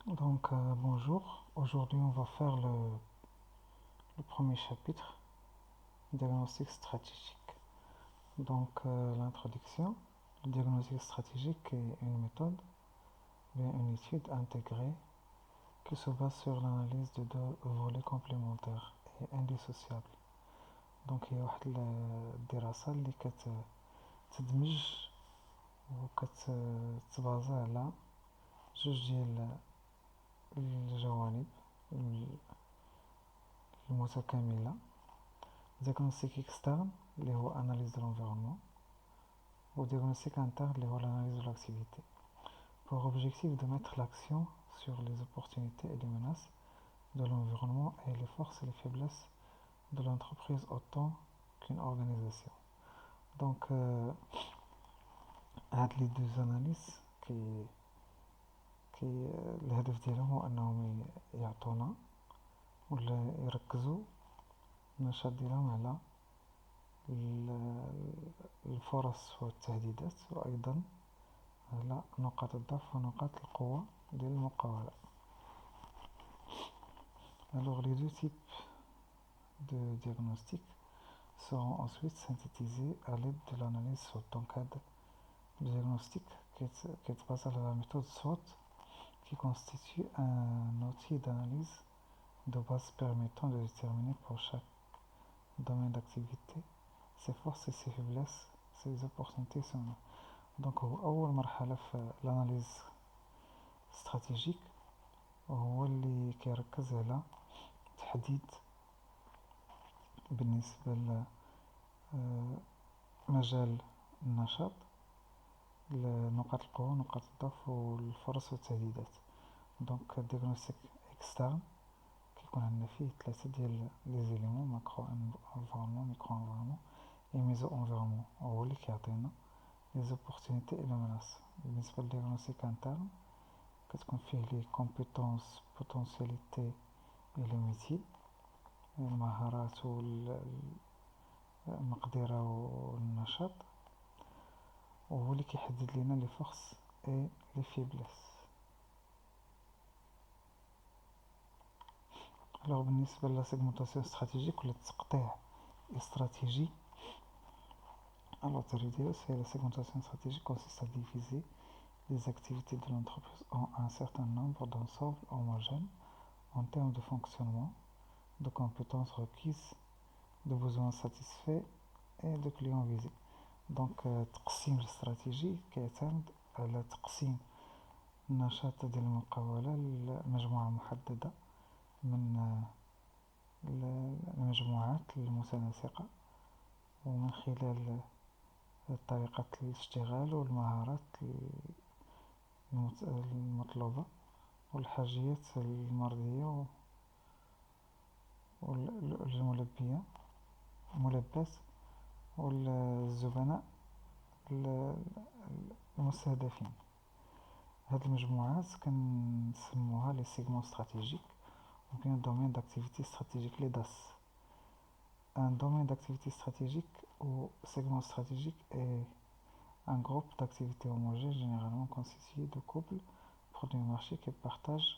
Bonjour. Aujourd'hui, on va faire le premier chapitre, diagnostic stratégique. L'introduction. Le diagnostic stratégique est une méthode, bien une étude intégrée qui se base sur l'analyse de deux volets complémentaires et indissociables. هي واحد الدراسة اللي كتدمج وكتبازا على جوج ديال الجوانب المتكاملة. Diagnostic externe اللي هو analyse de l'environnement ou diagnostic interne اللي هو l'analyse de l'activité. Pour objectif de mettre l'action sur les opportunités et les menaces de l'environnement et les forces et les faiblesses de l'entreprise autant qu'une organisation. هاد لي دوز اناليز كي الهدف ديالهم هو انهم يعطونا ولا يركزوا النشاط ديالهم على الفرص والتهديدات وايضا على نقاط الضعف ونقاط القوة ديال المقاولة. Alors les deux types de diagnostic seront ensuite synthétisés à l'aide de l'analyse SWOT. Donc le diagnostic qui est basé sur la méthode SWOT qui constitue un outil d'analyse de base permettant de déterminer pour chaque domaine d'activité ses forces et ses faiblesses, ses opportunités et ses menaces. Donc أول مرحلة في l'analyse stratégique هو اللي كيركز على تحديد بالنسبة لمجال النشاط لنقاط القوة ونقاط الضعف والفرص والتهديدات. الدياغنوستيك اكسترن كيكون عندنا فيه ثلاثة ديال لي زيليمون: ماكرو انفيرونمون، ميكرو انفيرونمون اي ميزو انفيرونمون، هو اللي كيعطينا لي زوبورتونيتي اي لي مناس. بالنسبة للدياغنوستيك انترن كتكون فيه لي كومبيتونس، بوتونسياليتي اي لي ميتي، المهارات والمقدرة والنشاط، وهو اللي كيحدد لينا لي فورس اي لي فيبلس. بالنسبة للسيغمونطاسيون استراتيجيك ولا التقطيع استراتيجي، la segmentation stratégique consiste à diviser les activités de l'entreprise en un certain nombre d'ensembles homogènes en termes de fonctionnement, de compétences requises, de besoins satisfaits et de clients visés. التقسيم الاستراتيجي كيعتمد على تقسيم النشاط ديال المقاولة لمجموعة محددة من المجموعات المتناسقة، ومن خلال طريقة الاشتغال والمهارات المطلوبة والحاجيات المرضية والملبية الملبات والزبناء المستهدفين. هاد المجموعات كنسموها لي سيغمون استراتيجيك ou bien domaine d'activité stratégique, les DAS. Un domaine d'activité stratégique ou segment stratégique est un groupe d'activités homogènes généralement constitué de couples produits-marchés qui partagent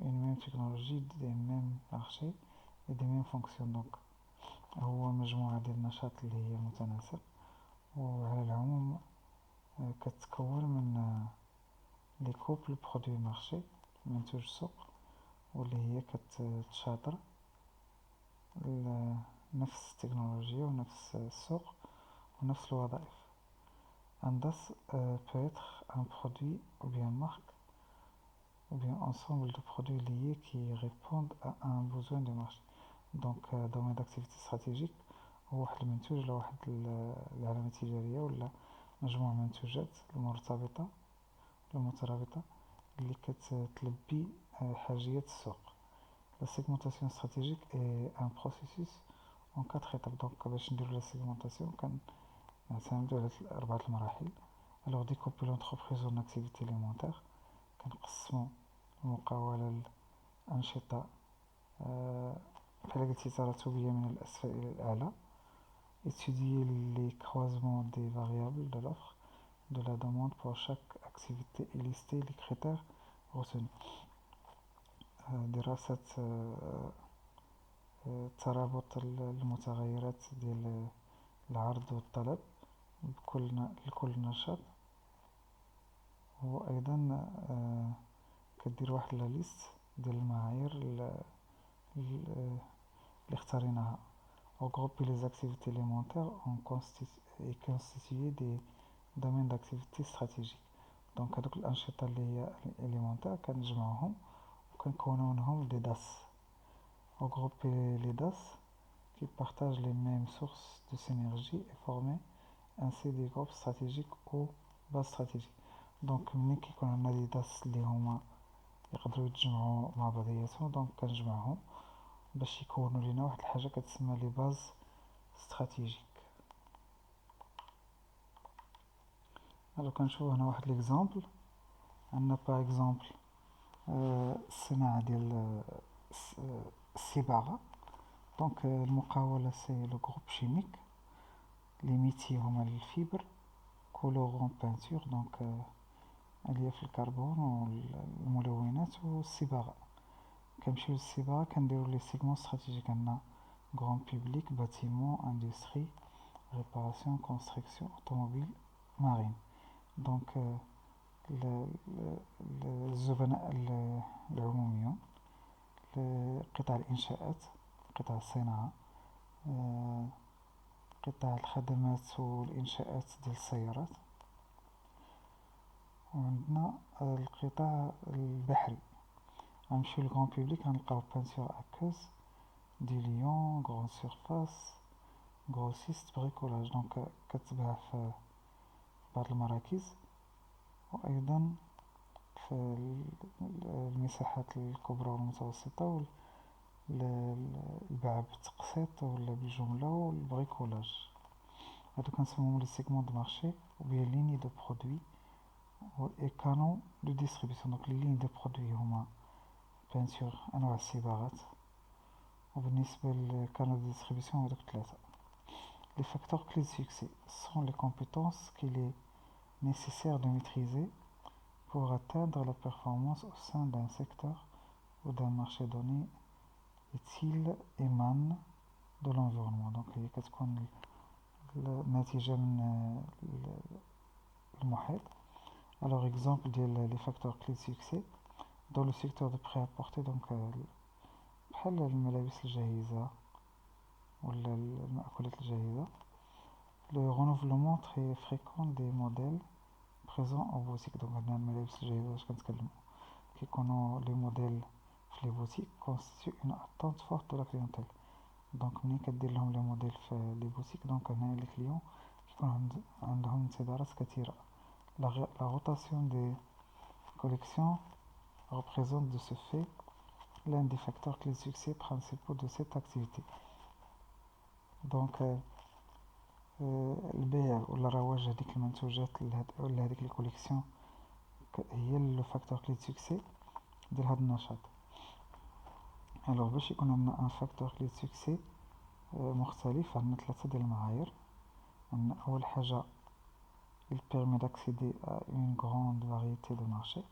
une même technologie, des mêmes marchés et des mêmes fonctions. هو مجموعة ديال النشاط اللي هي متناسق وعلى العموم كتكون من لي كوبل برودوي مارشي، منتوج سوق، واللي هي كتشاطر نفس التكنولوجيا ونفس السوق ونفس الوظائف. Un DAS peut être un produit ou bien marque ou bien ensemble de produits liés qui répondent à un besoin de marché. domaine d'activité stratégique هو واحد المنتوج ولا واحد العلامة تجارية ولا مجموعة من المنتوجات المترابطة اللي كتلبي حاجيات السوق. La segmentation stratégique est un processus en 4 étapes. باش نديرو لا segmentation كنعتمدو على 4 المراحل. Alors découper l'entreprise en activités élémentaires، كنقسمو المقاولة لأنشطة بحال قلتي تراتبية من الأسفل إلى الأعلى. Étudier les croisements des variables de l'offre de la demande pour chaque activité et lister les critères retenus. دراسة ترابط المتغيرات ديال العرض والطلب لكل نشاط، وأيضا كدير واحد لا ليست ديال المعايير اللي اختاريناها. Regrouper les activités élémentaires et constituer des domaines d'activité stratégiques. دونك هادوك الأنشطة اللي هي élémentaire كنجمعوهم وكنكونو منهم des DAS. Regrouper les DAS qui partagent les mêmes sources de synergie et former ainsi des groupes stratégiques ou bases stratégiques. دونك ملي كيكون عندنا دي داس اللي هما يقدروا يتجمعوا مع بعضياتهم، دونك كنجمعهم باش يكونوا لينا واحد الحاجه كتسمى لي باز استراتيجيك. الو كنشوفوا هنا واحد ليكزامبل. عندنا باغ اكزومبل الصناعه ديال الصباغه. دونك المقاوله سي لو جروب شيميك، لي ميتي هما الفيبر، كولورون بانتور دونك الياف الكربون والملونات، والصباغه. كنمشيو للصباغه كنديرو لي سيغمون استراتيجيك. عندنا غران بوبليك، باتيمون، اندستري، ريباراسيون، كونستركسيون، اوتوموبيل، مارين. دونك الزبناء العموميون، قطاع الانشاءات، قطاع الصناعه، قطاع الخدمات والانشاءات ديال السيارات، وعندنا القطاع البحري. غنمشيو للغران بوبليك غنلقاو بانسيور اكوز، دي ليون، غران سيرفاس، غروسيست، بريكولاج. دونك كتباع في بعض المراكز، وايضا في المساحات الكبرى والمتوسطه، والبيع بالتقسيط ولا بالجمله، والبريكولاج. هادو كنسموهم لي سيغمون دو مارشي ou bien lignes de produits et canaux de distribution. دونك لي lignes de produits هما بيان سور انواع الصباغات، وبالنسبه للكانال دو ديستريبيسيون هادوك ثلاثه. Les facteurs clés de succès sont les compétences qu'il est nécessaire de maîtriser pour atteindre la performance au sein d'un secteur ou d'un marché donné, et ils émanent de l'environnement. Donc هي كتكون النتيجة من المحيط. Alors exemple ديال les facteurs clés de succès dans le secteur de prêt-à-porter، donc بحال الملابس الجاهزة ولا المأكولات الجاهزة. Le renouvellement très fréquent des modèles présents en boutique. دونك عندنا الملابس الجاهزة واش كنتكلمو كيكونوا لي موديل في لي بوتيك constituent une attente forte de la clientèle. دونك ملي كدير لهم لي موديل في لي بوتيك، دونك هنا لي كليون كيكون عندهم انتظارات كثيرة. La rotation des collections représente de ce fait l'un des facteurs clés de succès principaux de cette activité. دونك البيع ولا رواج هذيك المنتوجات ولا هذيك الكوليكسيون هي لو فاكتور كلي دو سوكسي ديال هذا النشاط. الوغ باش يكون عندنا ان فاكتور كلي دو سوكسي مختلف، عندنا ثلاثه ديال المعايير. عندنا اول حاجه il permet d'accéder à une grande variété de marchés،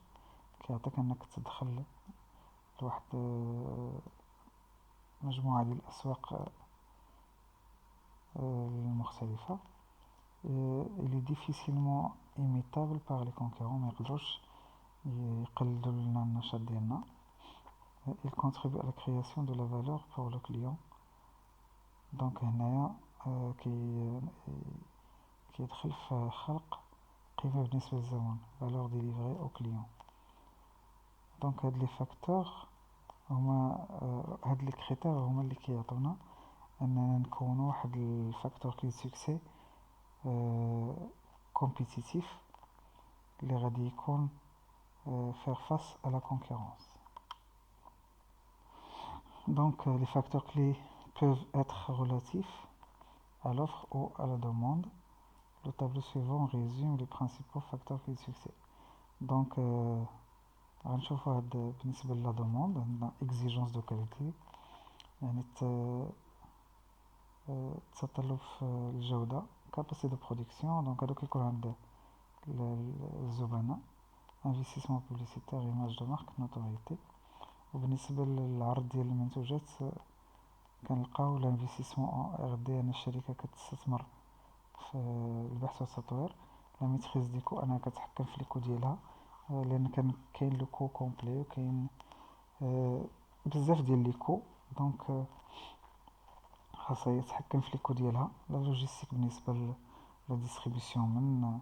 كيعطيك انك تدخل لواحد مجموعه ديال الاسواق المختلفه. il est difficilement imitable par les concurrents، ما يقدروش يقلدوا لنا النشاط ديالنا. il contribue à la création de la valeur pour le client. دونك هنايا كيدخل في خلق قيمة بالنسبة للزبون، valeur délivrée au client. دونك هاد لي فاكتور هما هاد لي كريتير هما اللي كيعطونا اننا نكونوا واحد الفاكتور كلي سوكسي كومبيتيتيف اللي غادي يكون faire face à la concurrence. Donc les facteurs clés peuvent être relatifs à l'offre ou à la demande. Le tableau suivant résume les principaux facteurs clés de succès. Donc غنشوفوا هاد بالنسبة للا دوموند عندنا exigence de qualité، يعني التطلب في الجودة، capacité de production. دونك هادو كيكون عند الزبناء. investissement publicitaire، image de marque، notoriété. وبالنسبة للعرض ديال المنتوجات كنلقاو لانفستيسمون ان ار دي، ان الشركة كتستثمر في البحث والتطوير. لا ميتريز دي كو انها كتحكم في ليكو ديالها، لان كاين لو كو كومبلي وكاين بزاف ديال ليكو، دونك خاصها هي تحكم في ليكو ديالها. لا لوجيستيك بالنسبة لا ديستريبيسيون من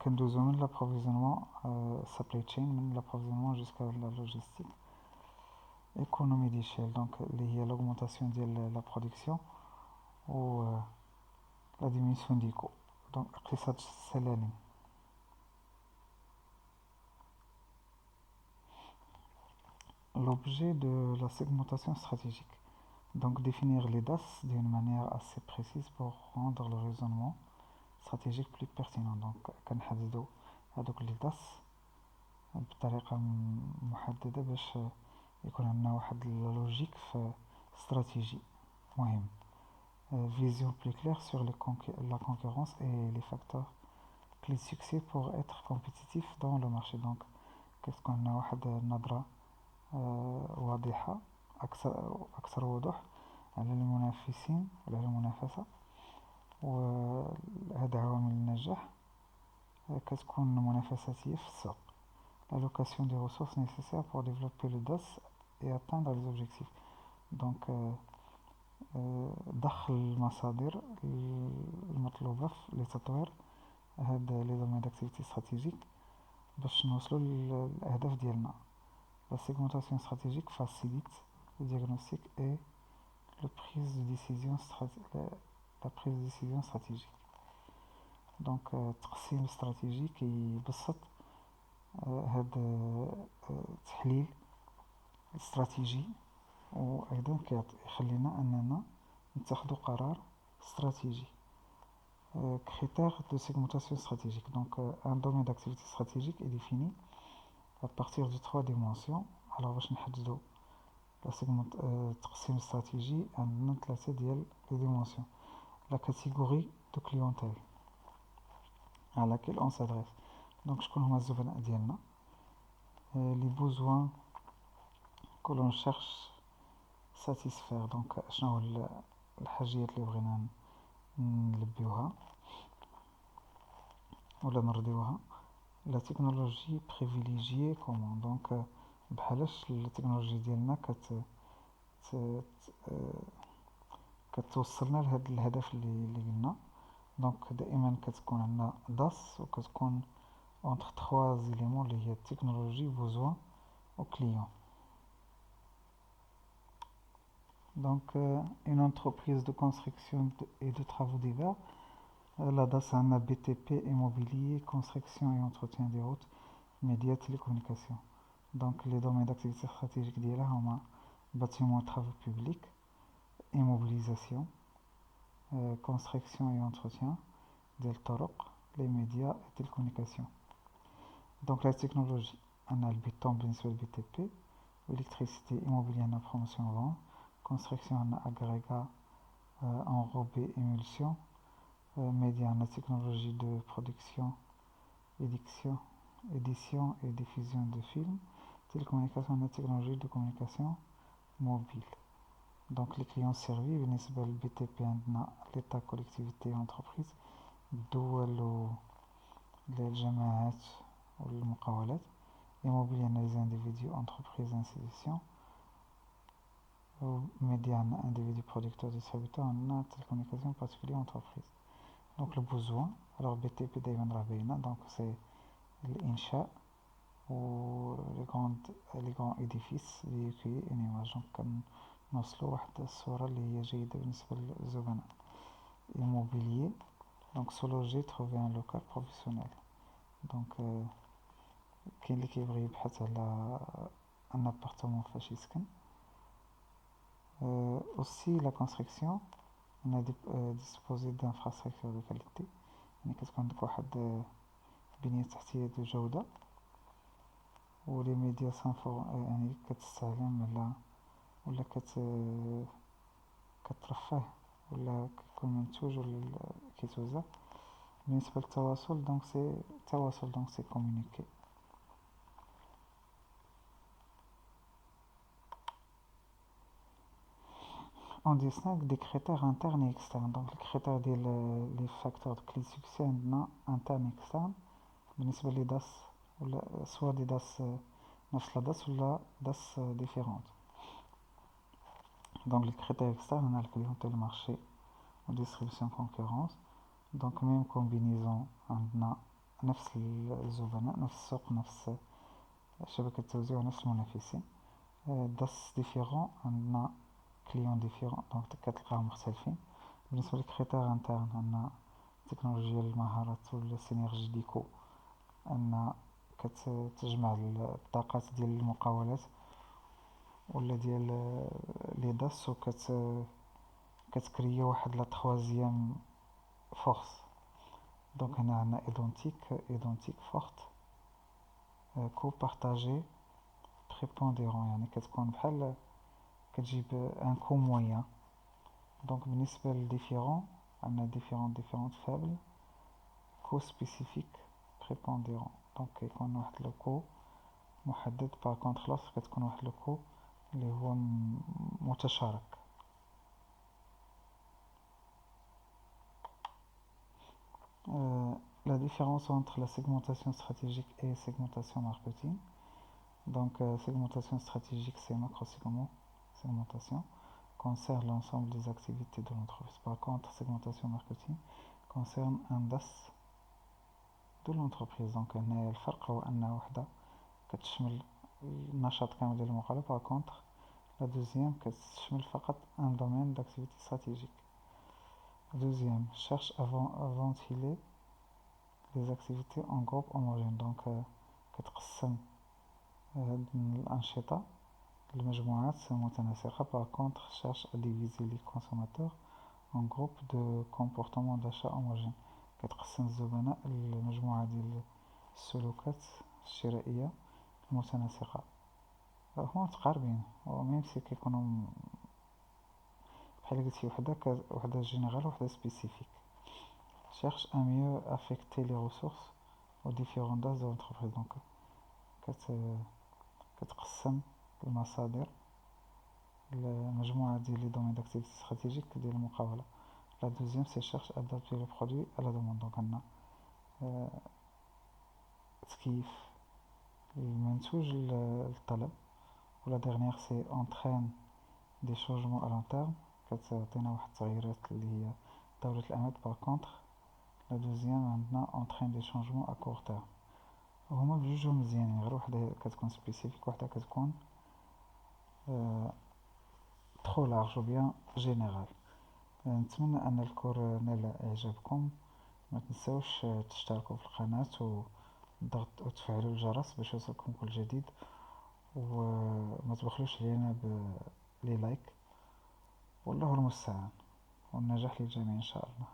كندوزو من لابروفيزيونمون سابلاي تشين، من لابروفيزيونمون جوسكا لا لوجيستيك. ايكونومي ديشيل دونك اللي هي لاوغمونطاسيون ديال لا برودكسيون و لا ديمينسيون دي كو، دونك اقتصاد السلالم. L'objet de la segmentation stratégique. Donc définir les DAS d'une manière assez précise pour rendre le raisonnement stratégique plus pertinent. Donc كنحددو هادوك لي DAS بطريقة محددة باش يكون عندنا واحد لوجيك في استراتيجي مهم. Vision plus claire sur la concurrence et les facteurs clés de succès pour être compétitif dans le marché. Donc كتكون عندنا واحد النظرة واضحة أكثر وضوح على المنافسين وعلى المنافسة، وهذا عوامل النجاح كتكون منافساتية في السوق. L'allocation des ressources nécessaires pour développer le DAS et atteindre les objectifs. Donc ضخ المصادر المطلوبة لتطوير هاد لي دومين داكتيفيتي استراتيجيك باش نوصلو للأهداف ديالنا. La segmentation stratégique facilite le diagnostic et la prise de décision stratégique. Donc التقسيم الاستراتيجي كيبسط هاد التحليل الاستراتيجي، وأيضا كيخلينا أننا نتخذ قرار استراتيجي. Critères de segmentation stratégique. Donc un domaine d'activité stratégique est défini à partir de 3 dimensions. Alors باش نحددو التقسيم الاستراتيجي عندنا 3 ديال لي ديمونسيون. La catégorie de clientèle à laquelle on s'adresse. Donc شكون هما الزبناء ديالنا، les besoins que l'on cherche satisfaire. Donc شنو هو الحاجيات اللي بغينا نلبيوها ولا نرضيوها. La technologie privilégiée comment. Donc بحالاش التكنولوجيا ديالنا كتوصلنا لهاد الهدف اللي قلنا. دونك دائما كتكون عندنا داس وكتكون entre 3 éléments اللي هي التكنولوجي besoin و client. Donc une entreprise de construction et de travaux divers. La DAS عندنا BTP, immobilier, construction et entretien des routes, médias, télécommunications. Donc les domaines d'activité stratégique ديالها هما bâtiment et travaux publics, immobilisation, construction et entretien ديال الطرق, les médias et télécommunications. Donc la technologie عندنا البيتون بالنسبة للBTP, électricité, immobilier عندنا promotion vente, construction عندنا agrégat, enrobé, émulsion, médias عندنا technologie de production, édition et diffusion de films, télécommunication عندنا technologie de communication mobile. Donc les clients servis بالنسبة للBTP عندنا l'État, collectivité, entreprise, الدول والجماعات والمقاولات. Immobilier عندنا les individus, entreprises, institutions. Médias عندنا individus, producteurs, distributeurs. عندنا télécommunication, particulier, entreprise. Donc le besoin, alors BTP دايما راه باينة، donc c'est الإنشاء و les grands édifices véhiculer une image. donc كنوصلو واحد الصورة اللي هي جيدة بالنسبة للزبناء. Immobilier, donc se loger, trouver un local professionnel. donc كاين اللي كيبغي يبحث على un appartement فاش يسكن. aussi la construction, on a disposé d'infrastructures de qualité، يعني كتكون عندك واحد بنية تحتية ذو جودة. و لي ميديا يعني كتستعلم على ولا كترفه ولا كيكون منتوج ولا كيتوزع. بالنسبة للتواصل دونك سي communiquer. on distingue des critères internes et externes. Donc les critères les facteurs de clé de succès عندنا interne et externe بالنسبة لي داس ولا سواء دي داس نفس لا داس ولا داس différentes. Donc les critères externes on a la clientèle marché ou distribution concurrence. Donc même combinaison عندنا نفس الزبناء نفس السوق نفس شبكة التوزيع ونفس المنافسين. داس ديفيرون عندنا كليون ديفيرون دونك كتلقاهم مختلفين. بالنسبة للكريتير انترن عندنا التكنولوجيا المهارات والسينيرجي ديكو ان كتجمع الطاقات ديال المقاولات ولا ديال لي داس و كتكريا واحد لا تخوازيام فورس. دونك هنا عندنا ايدونتيك فورت كو بارطاجي بريبونديرون يعني كتكون بحال كتجيب ان كو مويان. دونك بالنسبة للديفيرون عندنا ديفيرون فابل كو سبيسيفيك بريبونديرون. دونك كيكون واحد لو كو محدد باغ كونطخ لوطر كتكون واحد لو كو اللي هو متشارك. La différence entre la segmentation stratégique et segmentation marketing. Donc segmentation stratégique c'est macro-segmentation concerne l'ensemble des activités de l'entreprise. Par contre segmentation marketing concerne un DAS de l'entreprise. Donc الفرق هو أن وحدة كتشمل النشاط كامل ديال المقاولة. Par contre la deuxième كتشمل فقط un domaine d'activité stratégique. Deuxième cherche à ventiler les activités en groupe homogène. Donc كتقسم هاد الأنشطة لمجموعات متناسقة. Par contre cherche à diviser les consommateurs en groupes de comportement d'achat homogène. كتقسم الزبناء لمجموعة ديال السلوكات الشرائية متناسقة. هما متقاربين وميم سي كيكونوا بحال قلتي وحدة جينيرال وحدة سبيسيفيك. cherche à mieux affecter les ressources aux différentes bases de l'entreprise. Donc كتقسم المصادر لمجموعة ديال لي دومين داكتيفيتي استراتيجيك ديال المقاولة. La deuxième c'est cherche à adapter le produit à la demande. Donc عندنا تكييف المنتوج للطلب. و la dernière c'est entraîne des changements à long terme كتعطينا واحد التغييرات اللي هي طويلة الأمد. Par contre la deuxième عندنا entraîne des changements à court terme. هما بجوجهم مزيانين غير وحدة كتكون سبيسيفيك وحدة كتكون trop large ou bien général. نتمنى ان الكور نال اعجابكم. ما تنساوش تشتركوا في القناة وضغط وتفعلوا الجرس باش يوصلكم كل جديد وما تبخلوش علينا بلي لايك. والله المستعان والنجاح للجميع ان شاء الله.